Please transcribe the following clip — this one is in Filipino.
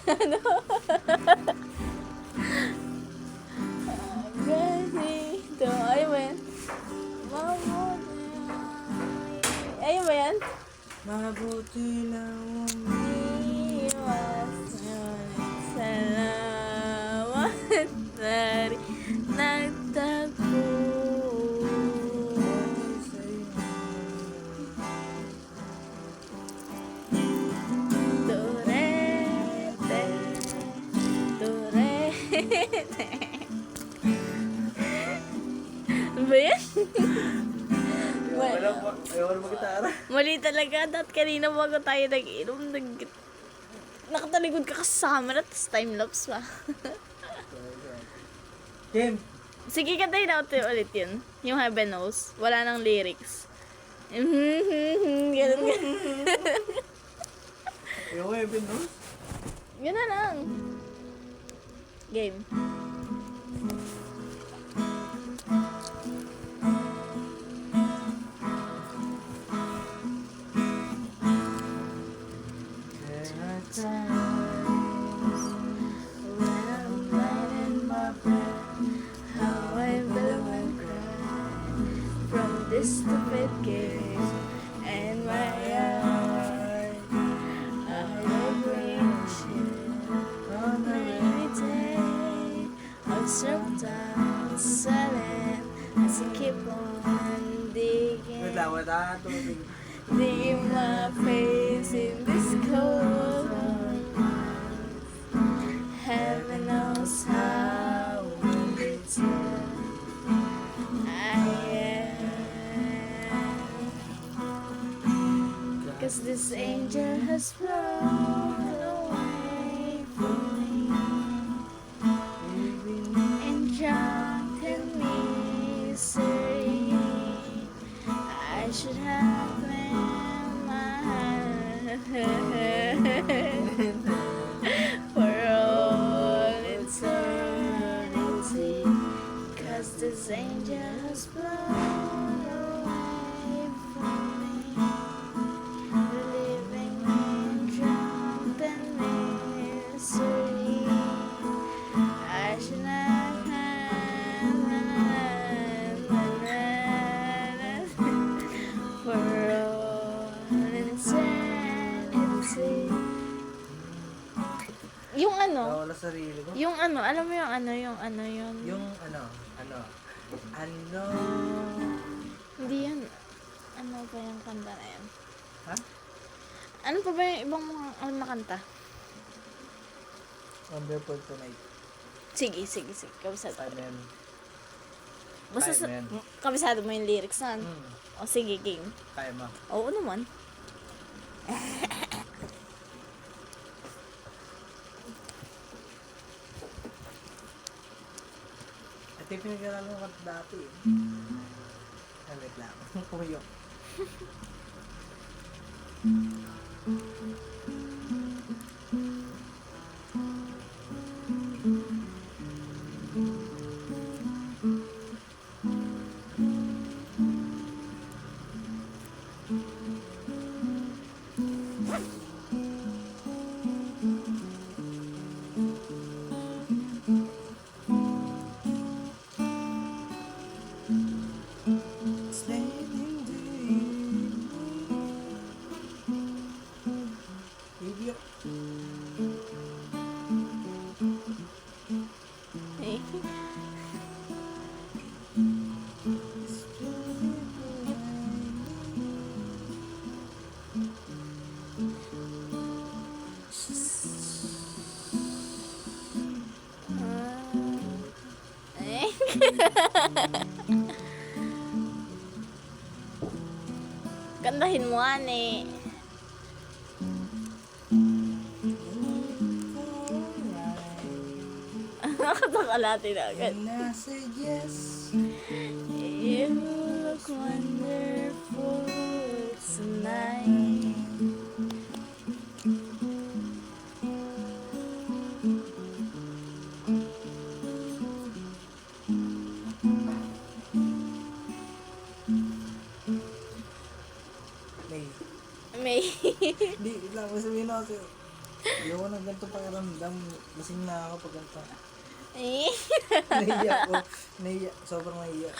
Ano? Ganito. Ayun ba yan? Ayun ba yan? Mabuti lang Iwas. Salamat na rin nagtagpo. Turete. Turete. Ano ba yan? Wala po. Ayaw na mag-gitara. Mali talaga. Dahil kanina bago tayo nag-inom, nakataligod ka kasi sa camera, tapos time-lapse pa. Kim. Sige, kantayin natin ulit yun. Yung Heaven Knows. Wala nang lyrics. Ganun nga. Ayaw ko Evan, no? Yun na lang. Game. There are times When I'm lying in my bed, how I will and cry from this stupid game. And my eyes, I wish on the every day. I'm sometimes silent as I keep on digging. Wait lang, wala. Tubig. Digging my face in this cold. Heaven knows how it's I am. Cause this angel has flown away from me in drunken misery. I should have lent my hand for all eternity. Cause this angel has flown away from me, living in drunken misery. I should not have for all eternity. Yung ano, Wala sarili ko. yung ano, alam mo yung ano, yung ano yun. Yung ano. Hindi yun. Ano ba yung kanta na yan? Ha? Ano pa ba yung ibang mga na kanta? Wonderful Tonight. Sige. Kabisado. Simon. Basta sa, Simon. kabisado mo yung lyrics na. Hmm. O sige, game. Kaya mo. Oo naman. Ito yung pinag-aralan ko dati eh. Ay, wait lang. Pumiyok. Pumiyok. Eh. Eh. Kantahin mo, ane. Nakasakalati na agad. And I said yes. You look wonderful tonight. May. May. Hindi, lang mo sabihin ako sa'yo. Ayoko na ganito pakiramdam. Lasing na ako pag ganito. Eh. Nahiya ako. Nahiya. Sobrang nahiya.